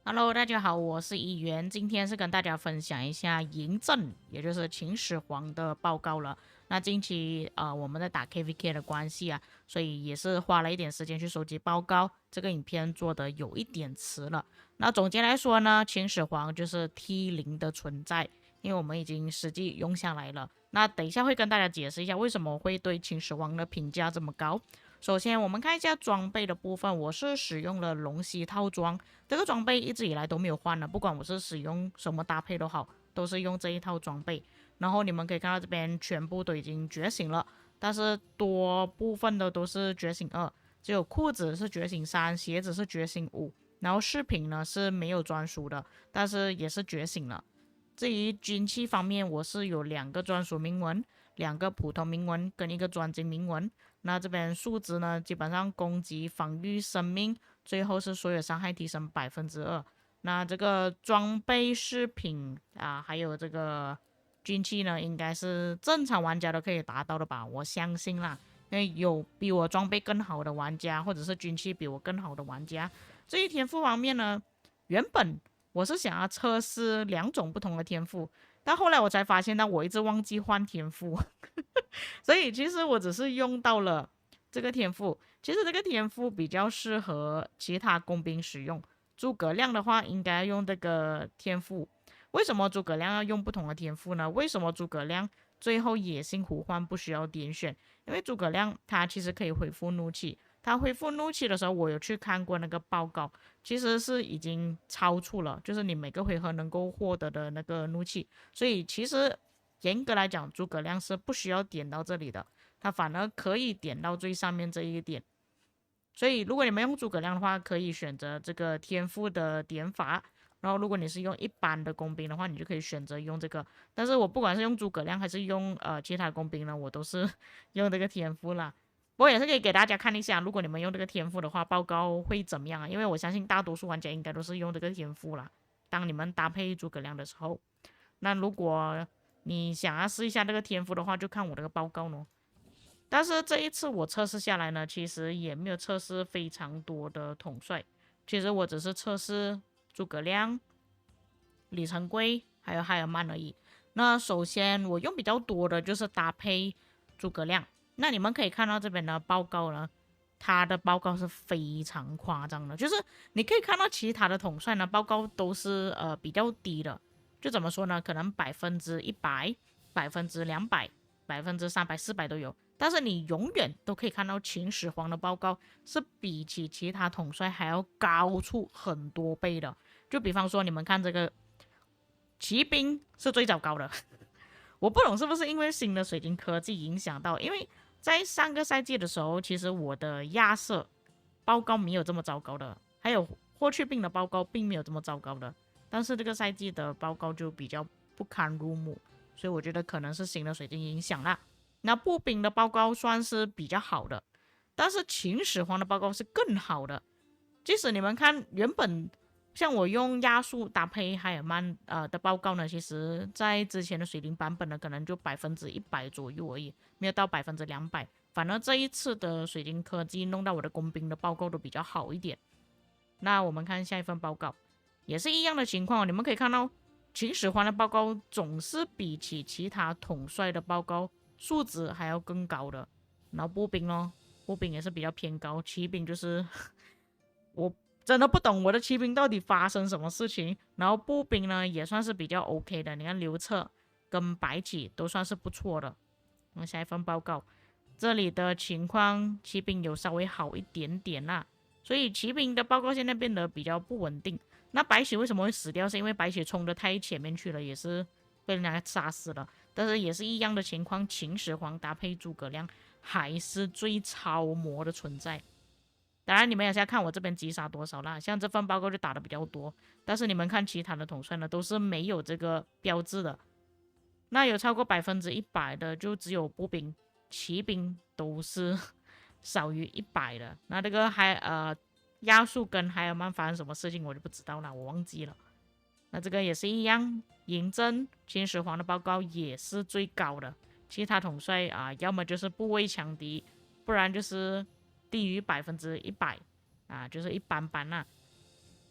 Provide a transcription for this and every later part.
Hello，大家好，我是议员，今天是跟大家分享一下嬴政，也就是秦始皇的报告了。那近期我们在打 KVK 的关系啊，所以也是花了一点时间去收集报告。这个影片做的有一点迟了。那总结来说呢，秦始皇就是 T0的存在，因为我们已经实际用下来了。那等一下会跟大家解释一下为什么会对秦始皇的评价这么高。首先，我们看一下装备的部分，我是使用了龙息套装。这个装备一直以来都没有换的，不管我是使用什么搭配都好，都是用这一套装备。然后你们可以看到这边全部都已经觉醒了，但是多部分的都是觉醒2，只有裤子是觉醒3，鞋子是觉醒5，然后饰品呢是没有专属的，但是也是觉醒了。至于军器方面，我是有2个专属铭文，2个普通铭文跟一个专精铭文。那这边数值呢，基本上攻击、防御、生命，最后是所有伤害提升2%。那这个装备饰品啊，还有这个军器呢，应该是正常玩家都可以达到的吧？我相信啦，因为有比我装备更好的玩家，或者是军器比我更好的玩家。这一天赋方面呢，原本我是想要测试2种不同的天赋，但后来我才发现到我一直忘记换天赋，所以其实我只是用到了这个天赋。其实这个天赋比较适合其他工兵使用。诸葛亮的话，应该用这个天赋。为什么诸葛亮要用不同的天赋呢？为什么诸葛亮最后野性呼唤不需要点选？因为诸葛亮他其实可以恢复怒气。他恢复怒气的时候，我有去看过那个报告，其实是已经超出了，就是你每个回合能够获得的那个怒气。所以其实严格来讲，诸葛亮是不需要点到这里的，他反而可以点到最上面这一点。所以如果你们用诸葛亮的话，可以选择这个天赋的点法。然后如果你是用一般的工兵的话，你就可以选择用这个。但是我不管是用诸葛亮还是用其他工兵呢，我都是用这个天赋啦。不过也是可以给大家看一下，如果你们用这个天赋的话，报告会怎么样啊？因为我相信大多数玩家应该都是用这个天赋啦。当你们搭配诸葛亮的时候，那如果你想要试一下这个天赋的话，就看我这个报告咯。但是这一次我测试下来呢，其实也没有测试非常多的统帅，其实我只是测试诸葛亮、李成规还有海尔曼而已。那首先我用比较多的就是搭配诸葛亮。那你们可以看到这边的报告呢，他的报告是非常夸张的，就是你可以看到其他的统帅呢报告都是比较低的，就怎么说呢？可能100%、200%、300%、400都有。但是你永远都可以看到秦始皇的报告是比起其他统帅还要高出很多倍的。就比方说，你们看这个骑兵是最糟糕的，我不懂是不是因为新的水晶科技影响到，因为在上个赛季的时候，其实我的亚瑟报告没有这么糟糕的，还有霍去病的报告并没有这么糟糕的，但是这个赛季的报告就比较不堪入目，所以我觉得可能是新的水晶影响啦。那步兵的报告算是比较好的，但是秦始皇的报告是更好的。即使你们看原本像我用压缩搭配海尔曼的报告呢，其实在之前的水晶版本呢，可能就100%左右而已，没有到200%。反而这一次的水晶科技弄到我的工兵的报告都比较好一点。那我们看下一份报告，也是一样的情况，你们可以看到秦始皇的报告总是比起其他统帅的报告数值还要更高的。然后步兵咯，步兵也是比较偏高，骑兵就是我真的不懂我的骑兵到底发生什么事情。然后步兵呢也算是比较 OK 的，你看刘彻跟白起都算是不错的。那下一份报告，这里的情况骑兵有稍微好一点点啦，所以骑兵的报告现在变得比较不稳定。那白起为什么会死掉？是因为白起冲得太前面去了，也是被人家杀死了。但是也是一样的情况，秦始皇搭配诸葛亮还是最超模的存在。当然，你们也是要看我这边击杀多少啦。像这份报告就打的比较多，但是你们看其他的统帅呢，都是没有这个标志的。那有超过100%的，就只有步兵、骑兵都是少于100的。那这个亚述跟海尔曼发生什么事情，我就不知道了，我忘记了。那这个也是一样，嬴政、秦始皇的报告也是最高的，其他统帅要么就是不畏强敌，不然就是低于100%就是一般般啦。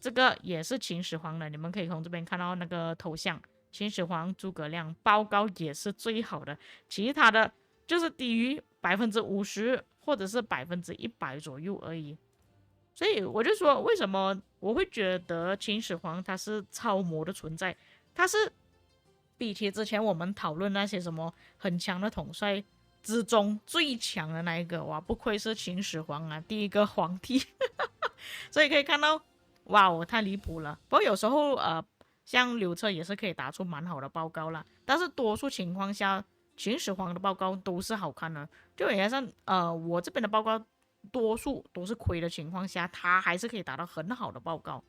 这个也是秦始皇的，你们可以从这边看到那个头像，秦始皇、诸葛亮报告也是最好的，其他的就是低于50%或者是100%左右而已。所以我就说，为什么我会觉得秦始皇他是超模的存在？他是比起之前我们讨论那些什么很强的统帅之中最强的那一个，哇，不愧是秦始皇啊，第一个皇帝。所以可以看到，哇哦，太离谱了。不过有时候像刘彻也是可以打出蛮好的报告啦，但是多数情况下，秦始皇的报告都是好看的。就也像我这边的报告，多数都是亏的情况下，他还是可以达到很好的报告。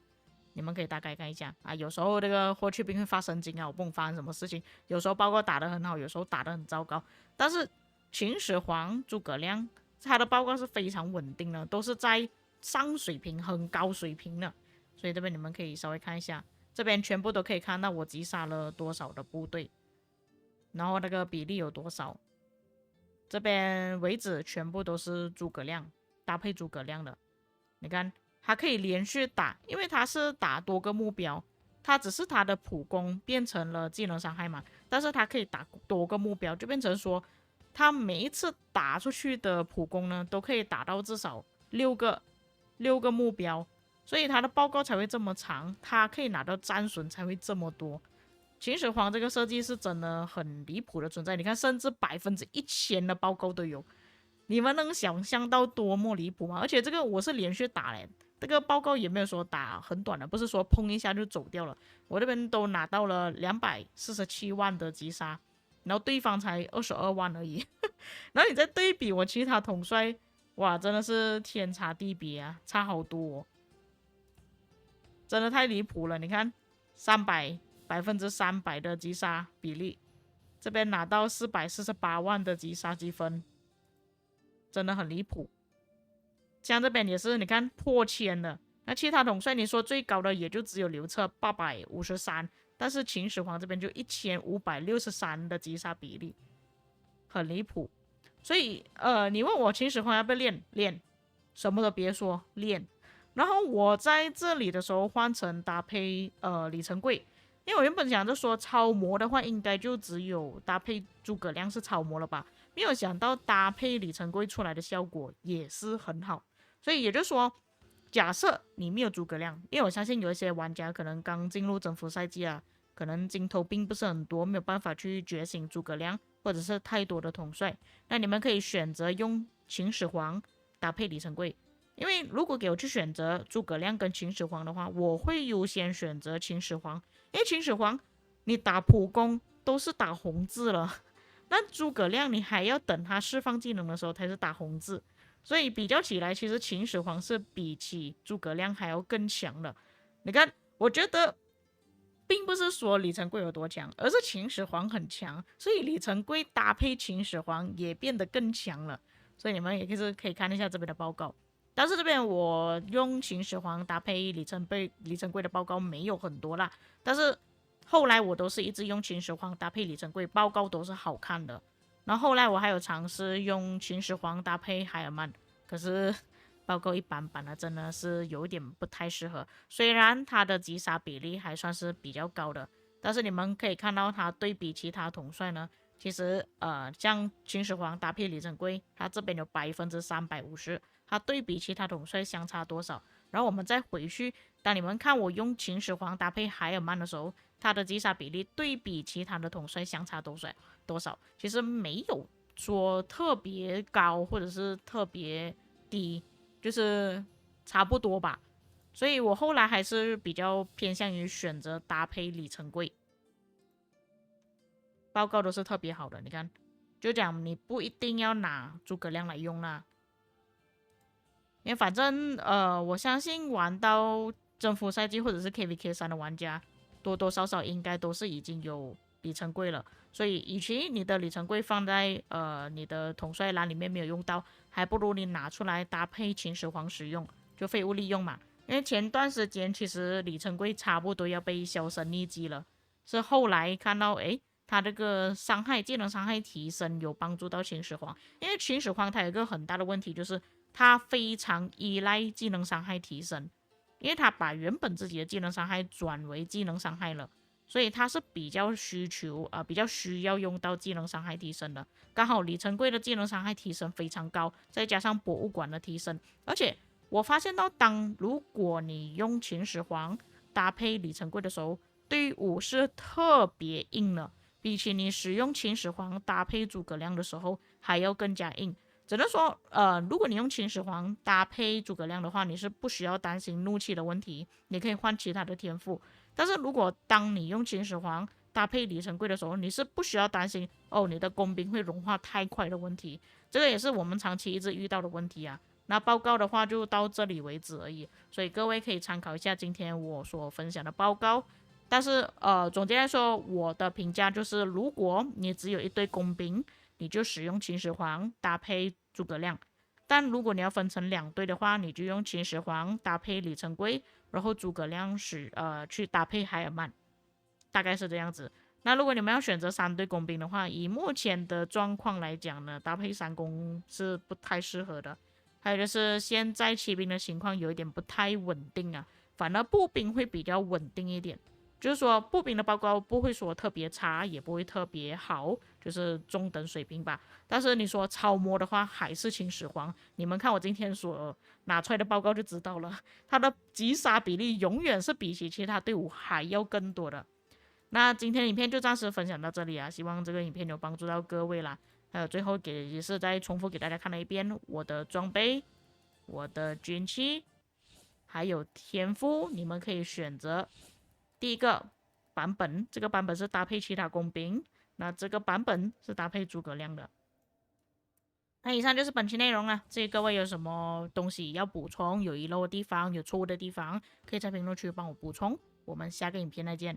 你们可以大概看一下啊，有时候这个霍去病会发神经啊，我不懂发生什么事情。有时候报告打得很好，有时候打得很糟糕。但是秦始皇、诸葛亮他的报告是非常稳定的，都是在上水平、很高水平的。所以这边你们可以稍微看一下，这边全部都可以看到我击杀了多少的部队，然后那个比例有多少。这边为止全部都是诸葛亮搭配诸葛亮的，你看他可以连续打，因为他是打多个目标，他只是他的普攻变成了技能伤害嘛，但是他可以打多个目标，就变成说他每一次打出去的普攻呢，都可以打到至少六个目标，所以他的报告才会这么长，他可以拿到战损才会这么多。秦始皇这个设计是真的很离谱的存在，你看，甚至1000%的报告都有，你们能想象到多么离谱吗？而且这个我是连续打嘞，这个报告也没有说打很短的，不是说砰一下就走掉了，我这边都拿到了247万的击杀，然后对方才22万而已，然后你再对比我其他统帅，哇，真的是天差地别啊，差好多哦，真的太离谱了。你看300%的击杀比例，这边拿到448万的击杀积分，真的很离谱。像这边也是，你看破千的，那其他统帅你说最高的也就只有刘彻853，但是秦始皇这边就1563的击杀比例，很离谱。所以你问我秦始皇要不要练，什么都别说练。然后我在这里的时候换成搭配李成桂，因为我原本想着说超模的话，应该就只有搭配诸葛亮是超模了吧，没有想到搭配李成桂出来的效果也是很好。所以也就是说，假设你没有诸葛亮，因为我相信有一些玩家可能刚进入征服赛季啊，可能金头并不是很多，没有办法去觉醒诸葛亮，或者是太多的统帅，那你们可以选择用秦始皇搭配李成桂。因为如果给我去选择诸葛亮跟秦始皇的话，我会优先选择秦始皇，因为秦始皇你打普攻都是打红字了，那诸葛亮你还要等他释放技能的时候才是打红字，所以比较起来，其实秦始皇是比起诸葛亮还要更强的。你看，我觉得并不是说李成桂有多强，而是秦始皇很强，所以李成桂搭配秦始皇也变得更强了。所以你们也是可以看一下这边的报告。但是这边我用秦始皇搭配李成桂的报告没有很多啦，但是后来我都是一直用秦始皇搭配李成桂，报告都是好看的。然后后来我还有尝试用秦始皇搭配海尔曼，可是报告一般般的，真的是有一点不太适合。虽然它的击杀比例还算是比较高的，但是你们可以看到它对比其他统帅呢，其实像秦始皇搭配李成桂，它这边有350%，它对比其他统帅相差多少？然后我们再回去，当你们看我用秦始皇搭配海尔曼的时候，它的击杀比例对比其他的统帅相差多少？其实没有说特别高或者是特别低，就是差不多吧。所以我后来还是比较偏向于选择搭配李成桂，报告都是特别好的。你看，就讲你不一定要拿诸葛亮来用啦，因为反正我相信玩到征服赛季或者是 KVK3的玩家，多多少少应该都是已经有里程柜了。所以，与其你的里程柜放在你的统帅栏里面没有用到，还不如你拿出来搭配秦始皇使用，就废物利用嘛。因为前段时间其实里程柜差不多要被销声匿迹了，是后来看到诶，他这个技能伤害提升有帮助到秦始皇，因为秦始皇他有一个很大的问题就是他非常依赖技能伤害提升，因为他把原本自己的技能伤害转为技能伤害了，所以他是比较比较需要用到技能伤害提升的。刚好李成贵的技能伤害提升非常高，再加上博物馆的提升，而且我发现到如果你用秦始皇搭配李成贵的时候，队伍是特别硬的，比起你使用秦始皇搭配诸葛亮的时候还要更加硬。只能说，如果你用秦始皇搭配诸葛亮的话，你是不需要担心怒气的问题，你可以换其他的天赋。但是如果当你用秦始皇搭配李成贵的时候，你是不需要担心你的工兵会融化太快的问题。这个也是我们长期一直遇到的问题啊。那报告的话就到这里为止而已，所以各位可以参考一下今天我所分享的报告。但是总结来说，我的评价就是，如果你只有一队工兵，你就使用秦始皇搭配诸葛亮；但如果你要分成两队的话，你就用秦始皇搭配李成规，然后诸葛亮去搭配海尔曼，大概是这样子。那如果你们要选择三队工兵的话，以目前的状况来讲呢，搭配三公是不太适合的。还有就是现在骑兵的情况有一点不太稳定啊，反而步兵会比较稳定一点。就是说步兵的报告不会说特别差，也不会特别好，就是中等水平吧。但是你说超模的话，还是秦始皇。你们看我今天所拿出来的报告就知道了，他的击杀比例永远是比起其他队伍还要更多的。那今天的影片就暂时分享到这里啊，希望这个影片有帮助到各位啦。还有最后也是再重复给大家看了一遍我的装备、我的军器，还有天赋，你们可以选择。第一个版本，这个版本是搭配其他工兵，那这个版本是搭配诸葛亮的。那以上就是本期内容了。至于各位有什么东西要补充，有遗漏的地方，有错误的地方，可以在评论区帮我补充。我们下个影片再见。